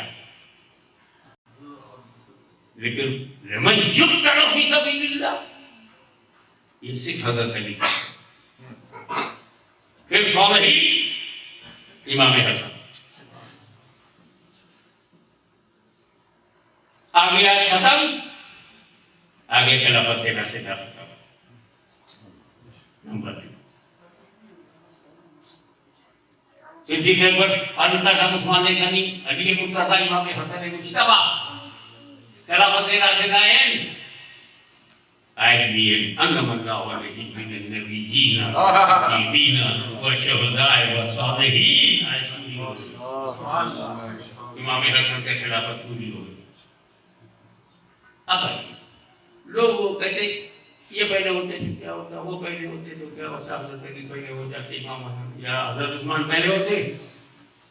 لیکن لمن یقتل فی سبیل اللہ یہ صرف حضرت علی کا. پھر صالحین امام حسن, آگے آج ختم, آگے خلافت راشدہ ختم. نمبر 2 صدیق اکبر, فاروق اعظم, عثمان غنی, علی مرتضیٰ, امام حسن مجتبی. خلافت راشدین آیت بھی ہے انعم اللہ علیہ من النبیین والصدیقین والشہداء والصالحین. امام حسن سے خلافت پوری ہو گئی. اب لوگ وہ کہتے یہ پہلے ہوتے تھے کیا ہوتا, وہ پہلے ہوتے تو کیا ہوتا, حضرت علی پہلے ہو جاتے, امام حسن یا حضرت عثمان پہلے ہوتے,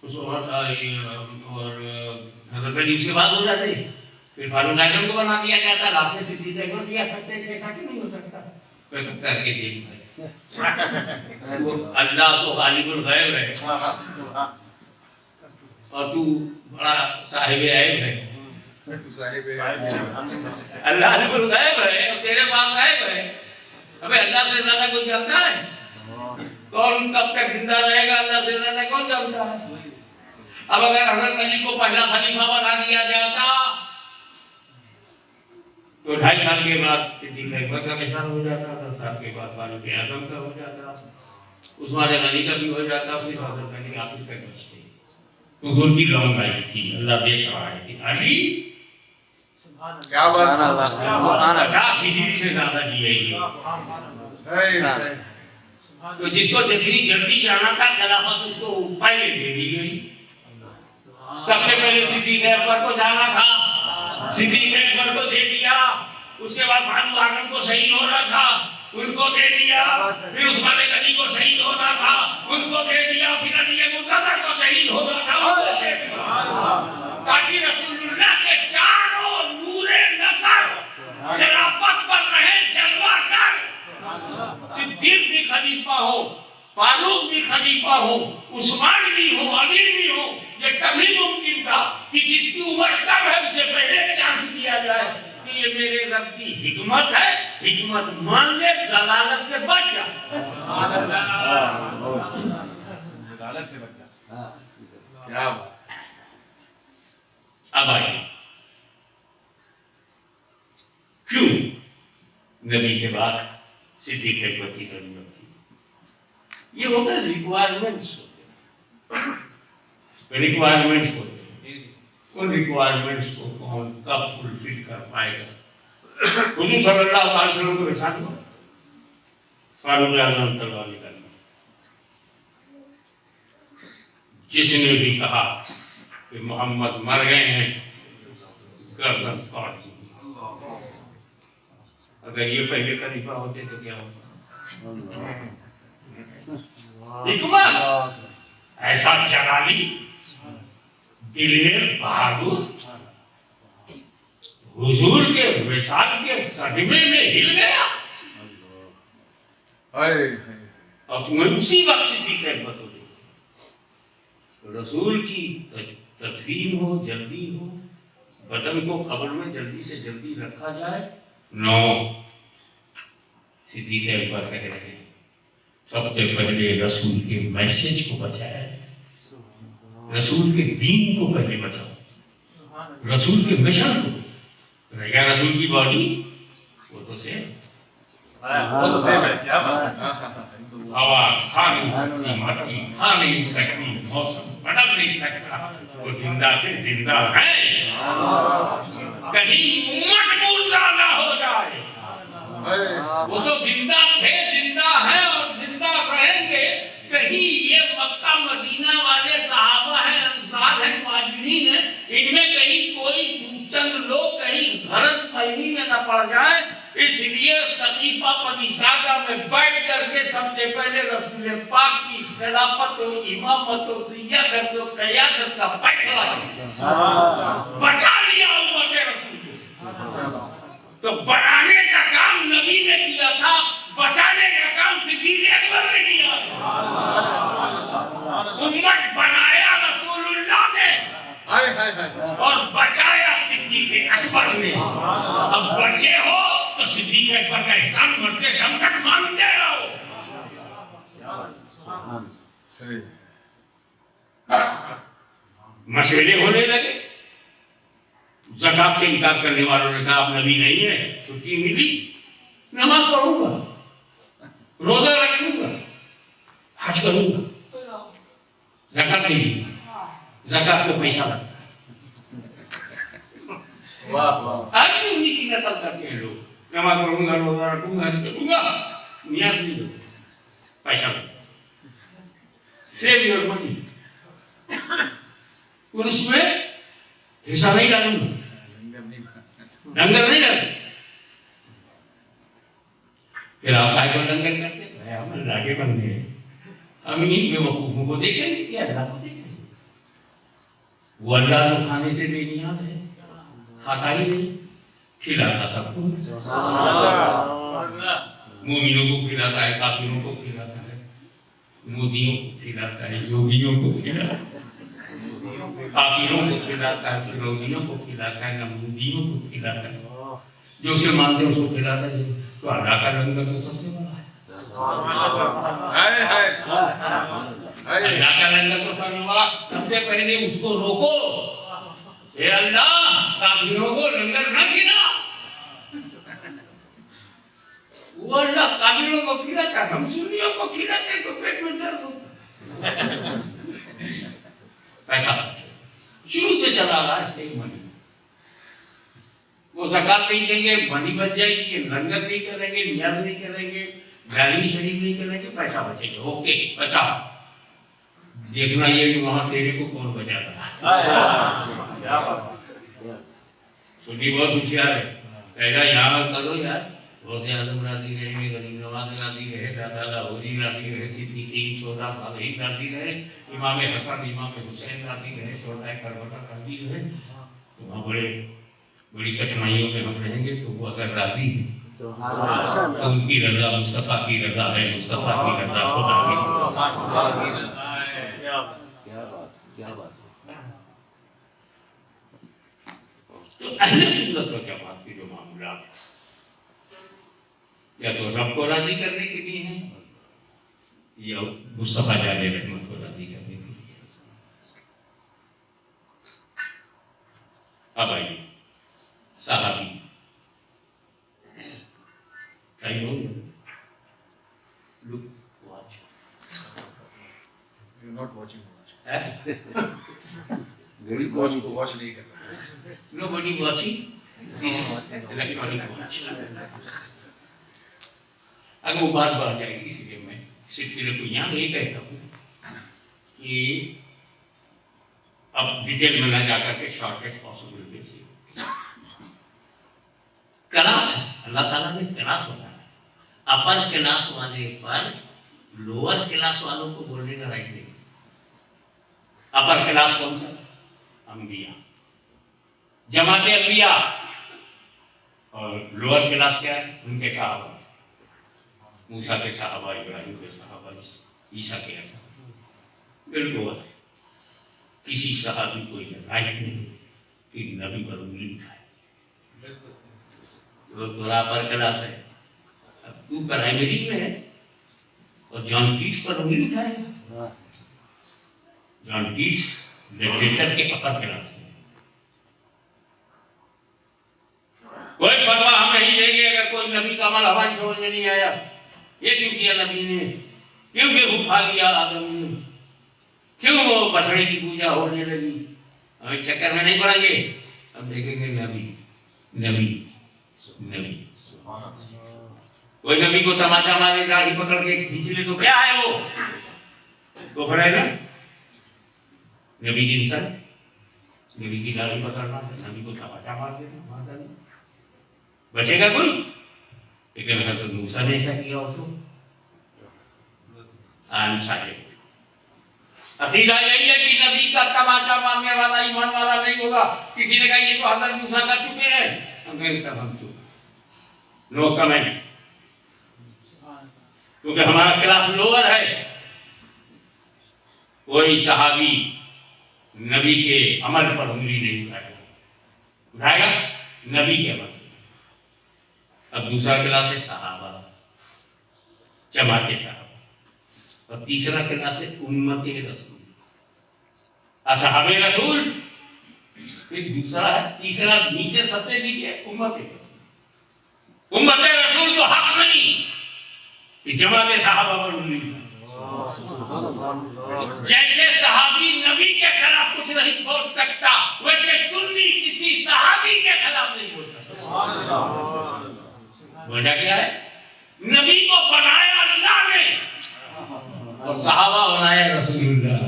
اور حضرت علی اس کے بعد ہو جاتے. پھر فاروق اعظم کو بنا دیا جاتا, آپ نے صدیق اکبر دیا سکتے تھے, ایسا کیوں نہیں ہو سکتا؟ کر کے دیکھ اللہ تو غالب الغیب ہے اور تو بڑا صاحب عیب ہے. اللہ غالب الغیب ہے اور تیرے پاس غیب ہے. ابے اللہ سے زیادہ کوئی جانتا ہے؟ کون کب تک زندہ رہے گا اللہ سے زیادہ کون جانتا ہے؟ اب اگر حضرت علی کو پہلا خلیفہ بنا دیا جاتا تو 2.5 سال کے بعد صدیق اکبر کا مثال ہو جاتا, 10 سال کے بعد فاروق اعظم کا ہو جاتا, عثمان غنی کا بھی ہو جاتا, صرف حضرت علی آخر تک بچتے. تو ان کی لانگ لائف تھی. اللہ دیکھ رہا ہے کہ علی کیا بات ہے, 50 ہجری سے زیادہ جیے گی. تو جس کو جتنی جلدی جانا تھا خلافت اس کو پہلے دے دی گئی. سب سے پہلے صدیق اکبر کو جانا تھا, صدیق اکبر کو دے دیا. اس کے بعد فاروق اعظم کو شہید ہونا تھا, ان کو دے دیا. پھر عثمان غنی کو شہید ہونا تھا, ان کو دے دیا. پھر علی مرتضیٰ کو شہید ہونا تھا, ان کو دے دیا. تاکہ رسول اللہ کے چاروں نور نظر خلافت پر رہے جلوہ کر. صدیق بھی خلیفہ ہو, فاروق بھی خلیفہ ہو, عثمان بھی ہو, علی بھی ہو. یہ کبھی ممکن تھا کہ جس کی عمر کم ہے اسے پہلے چانس دیا جائے کہ یہ میرے رب کی حکمت ہے, حکمت مان لے, ضلالت سے بچ جا. ضلالت سے بچ جا. کیا بات. اب آئیے کیوں نبی کے بعد صدیق اکبر کی ضرورت تھی؟ یہ ہوتا ہے ریکوائرمنٹس ہوتے ہیں، ان ریکوائرمنٹس کو کون کب فلفل کر پائے گا؟ حضور صلی اللہ علیہ وسلم کو وصال ہوا، فاروق اعظم تلوار نکالنا، جس نے بھی کہا کہ محمد مر گئے ہیں گردن کاٹ دی۔ اگر یہ پہلے خلیفہ ہوتے تو کیا ہوتا؟ حکمت ایسا جلالی دلیر بہادر حضور کے وصال کے صدمے میں ہل گیا، اور تمہیں اسی وقت صدیق اکبر ہو گئی۔ رسول کی تدفین ہو، جلدی ہو، بدن کو قبر میں جلدی سے جلدی رکھا جائے، نو صدیق اکبر کہہ رہے ہیں سب سے پہلے رسول کے میسج کو بچایا، رسول کے دین کو پہلے بچاؤ، رسول کے مشن کو رہ گیا، رسول کی باڈی وہ تو سیف، آواز کھا نہیں سکتی، مٹی کھا نہیں سکتی، موسم بدل نہیں سکتا، وہ زندہ سے زندہ ہے، کہیں مٹ مردہ نہ ہو جائے، وہ تو زندہ تھے، زندہ ہیں اور زندہ رہیں گے۔ کہیں یہ مکہ مدینہ والے صحابہ ہیں، انصار ہیں، مہاجرین ہیں، ان میں کہیں کوئی چند لوگ کہیں غلط فہمی میں نہ پڑ جائیں، اس لیے ثقیفہ بنی ساعدہ میں بیٹھ کر کے سب سے پہلے رسول پاک کی خلافت و امامت و سیادت و قیادت کا فیصلہ بچا لیا امت رسول کو۔ تو بنانے کا کام نبی نے کیا تھا، بچانے کا کام صدیق اکبر نے کیا تھا۔ امت بنایا رسول اللہ نے اور بچایا صدیق اکبر نے۔ اب بچے ہو تو صدیق اکبر کا احسان مرتے دم تک مانتے رہو۔ مشورے ہونے لگے، زکات سے انکار کرنے والوں نے کہا آپ نبی نہیں ہے، چھٹی ملی، نماز پڑھوں گا، روزہ رکھوں گا، حج کروں گا، زکات نہیں دی، زکات میں پیسہ لگتا ہے۔ آج بھی انہی کی نقل کرتے ہیں لوگ، نماز پڑھوں گا، روزہ رکھوں گا، حج کروں گا، نیاز نہیں دو، پیسہ لگتا ہے، سیو یور منی، اور اس میں حصہ نہیں ڈالوں گا، لنگر نہیں ڈالوں۔ پھر آپ آئے کو لنگر کرتے ہیں، ہم اللہ کے بندے ہیں، ہم انہیں بے وقوفوں کو دیکھیں گے کہ اللہ کو دیکھیں گے۔ وہ اللہ تو کھانے سے بے نیاز ہے، کھاتا ہی نہیں، کھلاتا سب کو، مومنوں کو کھلاتا ہے، کافروں کو کھلاتا ہے، مودیوں کو کھلاتا ہے، یوگیوں کو کھلاتا ہے، کافروں کو کھلاتا ہے، فرعونیوں کو کھلاتا ہے، نمرودیوں کو کھلاتا ہے، جو اسے مانتے ہیں اس کو کھلاتا ہے۔ تو اللہ کا لنگر تو سب سے بڑا ہے، اللہ کا لنگر تو سب سے بڑا۔ سب سے پہلے اس کو روکو، اے اللہ کافروں کو لنگر نہ کھلا، وہ اللہ کافروں کو کھلاتا ہے، ہم سنیوں کو کھلاتے ہیں تو پیٹ میں درد ہوتا ہے۔ ایسا شروع سے چلا رہا ہے صحیح منی، وہ زکات نہیں دیں گے منی بچ جائے گی، لنگر نہیں کریں گے، نیاز نہیں کریں گے، جعلی شریف نہیں کریں گے، پیسہ بچے گا، اوکے بچا۔ دیکھنا یہ کہ وہاں تیرے کو کون بچاتا ہے۔ سنی بہت ہوشیار ہے، کہے گا یہاں کرو یار، غوث اعظم راضی رہیں گے، غریب نواز راضی رہے، دادا لاہوری راضی رہے، صدیقین شہداء صالحین راضی رہے، امام حسن امام حسین راضی رہے، شہداء کربلا راضی رہے، تو وہاں بڑی کٹھنائیوں میں ہم رہیں گے، تو وہ اگر راضی ہیں تو ان کی رضا مصطفیٰ کی رضا ہے، مصطفیٰ کی رضا خدا کی رضا ہے۔ کیا بات ہے۔ تو اہل سنت و جماعت کے جو معاملات ہیں، یا تو رب کو راضی کرنے کے لیے ہیں یا مصطفیٰ جان رحمت کو راضی کرنے کے لیے۔ اب آئیے صحابی I know you. Look, watch. You're not watching watch. Very watch good. کو watch نہیں کرنا. Nobody watching this electronic watch. اگر وہ بات بڑھ جائے گی، اس لیے میں سلسلے کو یہاں یہ کہتا ہوں کہ اب ڈیٹیل میں نہ جا کر کے شارٹیسٹ پاسبل بیسک کلاس ہے. اللہ تعالیٰ نے کلاس بنایا. اپر کلاس والے پر لوور کلاس والوں کو بولنے کا رائٹ نہیں. اپر کلاس کون سا؟ انبیاء، جماعت انبیاء. اور لوور کلاس کیا ہے؟ ان کے صحابہ، موسیٰ کے صحابہ، ابراہیم کے صحابہ، عیسیٰ کے صحابہ. بالکل کسی صحابی کو یہ رائٹ نہیں کہ نبی پر انگلی اٹھائے. وہ تھوڑا پر کلاس ہے. اب تو پرائمری میں ہے اور جان کیٹس پر انگلی اٹھائے گا. جان کیٹس لٹریچر کے اپر کلاس میں. کوئی فتویٰ ہم نہیں دیں گے اگر کوئی نبی کا عمل ہماری سمجھ میں نہیں آیا. یہ کیوں کیا نبی نے؟ کیوں کہ اٹھا لیا آدم نے؟ کیوں وہ بچڑے کی پوجا ہونے لگی؟ ہمیں چکر میں نہیں پڑیں گے. ہم دیکھیں گے نبی نبی نبی. کوئی نبی کو تماچا مارے، داڑھی پکڑ کے کھینچ لے تو کیا ہے وہ؟ کفر ہے نا. نبی کی انسان، نبی کی داڑھی پکڑنا، نبی کو تماچا مار دینا، بچے گا کوئی؟ لیکن حضرت موسیٰ نے ایسا کیا ہو تو عقیدہ یہی ہے کہ نبی کا تماچا مارنے والا ایمان والا نہیں ہوگا. کسی نے کہا یہ تو حضرت موسیٰ کر چکے ہیں، ہم کہیں تب ہم چپ. نو کمنٹ. کیونکہ ہمارا کلاس لوور ہے. کوئی صحابی نبی کے عمل پر انگلی نہیں اٹھائے گا نبی کے عمل. اب دوسرا کلاس ہے صحابہ، جماعت صحابہ. اور تیسرا کلاس ہے امت رسول، اصحاب رسول. پھر دوسرا ہے، تیسرا نیچے سب سے نیچے امت رسول. امت رسول تو حق نہیں کہ جماعت صحابہ پر انگلی اٹھائے. جیسے صحابی نبی کے خلاف کچھ نہیں بول سکتا، ویسے سنی کسی صحابی کے خلاف نہیں بول سکتا. وجہ کیا ہے؟ نبی کو بنایا اللہ نے اور صحابہ بنایا رسول اللہ.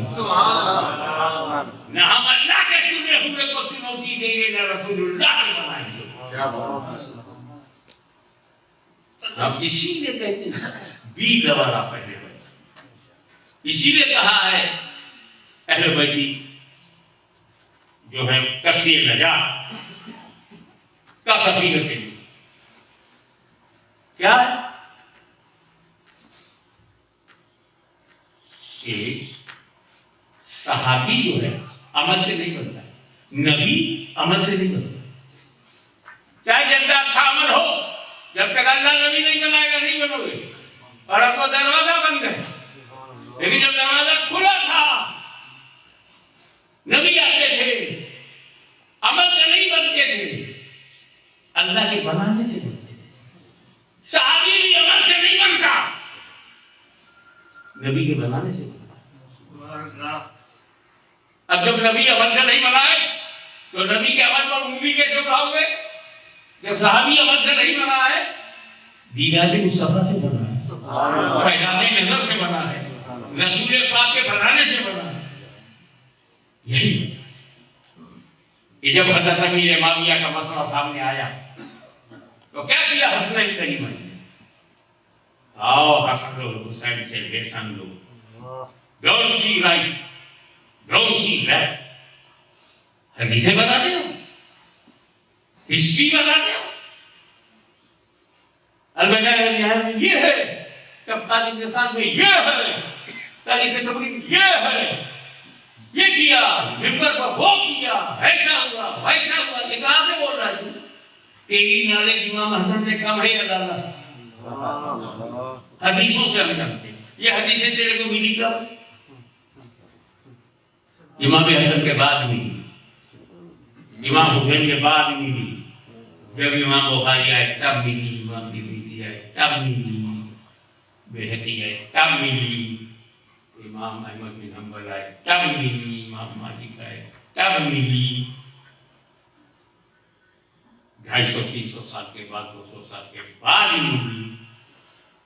نہ ہم اللہ کے چنے ہوئے کو چنوتی دیں گے، نہ رسول اللہ نے بنائے. اب اسی لیے کہتے ہیں بی دوبارہ فائدے ہوئے. اسی لیے کہا ہے اہل بیتی جو ہے کثیر نجات کا سفینہ کے لیے کیا ہے کہ صحابی جو ہے عمل سے نہیں بنتا، نبی عمل سے نہیں بنتا. چاہے جتنا اچھا عمل ہو، جب تک اللہ نبی نہیں بنائے گا نہیں بنو گے. اور اب وہ دروازہ بند ہے. لیکن جب دروازہ کھلا تھا، نبی آتے تھے، عمل سے نہیں بنتے تھے، اللہ کے بنانے سے بنتے تھے. صحابی بھی عمل سے نہیں بنتا، نبی کے بنانے سے بنتا. اب جب نبی عمل سے نہیں بنائے تو نبی کے عمل پر انگلی کیسے اٹھاؤ گے؟ جب صحابی عمل سے نہیں بنا ہے، دیدار مصطفیٰ سے بنا ہے، فیضان نظر سے بنا ہے، رسول پاک کے بنانے سے بنا ہے. یہی کہ جب حضرت امیر معاویہ کا مسئلہ سامنے آیا تو کیا کیا حسنین کریمہ نے؟ آؤ حسن اور حسین سے لیسن لو. Don't see right, don't see left. حدیثیں بتاتے ہو، ہسٹری بتاتے ہو. البتہ یہ ہے، طبقات انسان میں یہ ہے، تاریخ تبریک یہ ہے، یہ کیا، ممبر پر وہ کیا، ایسا ہوا ویسا ہوا. یہ کہاں سے بول رہا ہے تو؟ تیری نالج امام حسن سے کم ہے اللہ. حدیثوں سے ہم جانتے ہیں. یہ حدیثیں تیرے کو ملی کب؟ امام حسن کے بعد ملی، امام حسین کے بعد ملی. جب امام بخاری آئے تب ملی، امام ترمذی آئے تب ملی، بہقی آئے تب ملی، امام احمد بن حنبل آئے تب ملی، امام مالک آئے تب ملی، 250-300 سال کے بعد، 200 سال کے بعد ہی ملی۔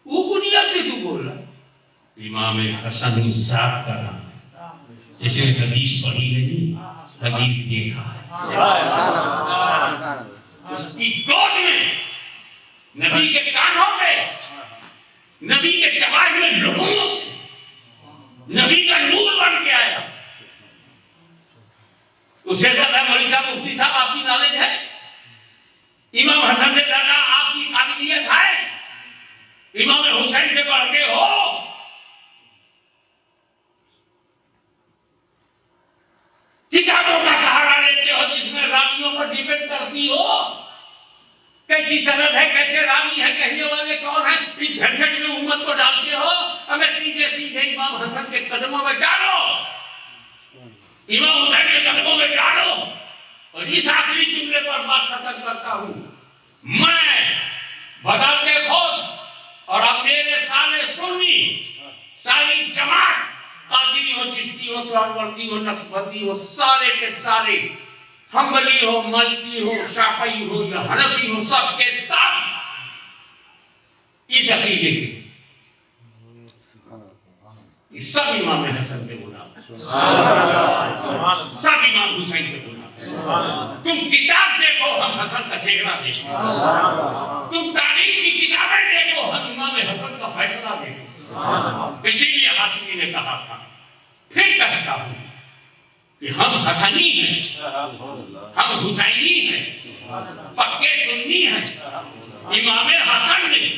وہ بنیاد پہ تو بول رہا امام حسن ذات کا نام ہے، جس نے حدیث پڑھی نہیں، حدیث دیکھا ہے، اس کی گود میں نبی کے کانوں پہ نبی کے چبائے ہوئے لوگوں سے نبی کا نور بن کے آیا۔ اس سے زیادہ مولوی صاحب مفتی صاحب آپ کی نالج ہے؟ امام حسن سے زیادہ آپ کی قابلیت ہے؟ امام حسین سے بڑھ کے ہو؟ کتابوں کا سہارا لیتے ہو جس میں راویوں پر ڈیبیٹ کرتی ہو، کیسی سند ہے، کیسے راوی ہے، کہنے والے کون ہیں، اس جھنجھٹ میں امت کو ڈالتے ہو۔ ہمیں سیدھے سیدھے امام حسن کے قدموں میں ڈالو، امام حسین کے قدموں میں ڈالو۔ اور اس آخری جملے پر بات ختم کرتا ہوں، میں بذات خود اور اب میرے سارے سنی، ساری جماعت، قادری ہو، چشتی ہو، سہروردی ہو، نقشبندی ہو، سارے کے سارے، حنبلی ہو، مالکی ہو، شافعی ہو یا حنفی ہو، سب کے سب اس عقیدے کے سب امام حسن کے غلام، سب امام حسین کے غلام۔ تم کتاب دیکھو، ہم حسن کا چہرہ دیکھو، تم تاریخ کی کتابیں دیکھو، ہم امام حسن کا فیصلہ دیکھو۔ اسی لیے ہاشمی نے کہا تھا، پھر کہتا ہوں کہ ہم حسنی ہیں، ہم حسینی ہیں، پکے سنی ہیں۔ امام حسن نے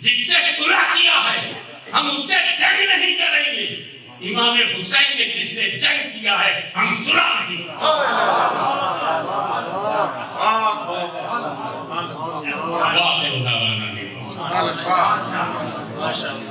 جس سے صلح کیا ہے ہم اس سے جنگ نہیں کریں گے، امام حسین نے جس سے جنگ کیا ہے ہم صلح نہیں کریں گے۔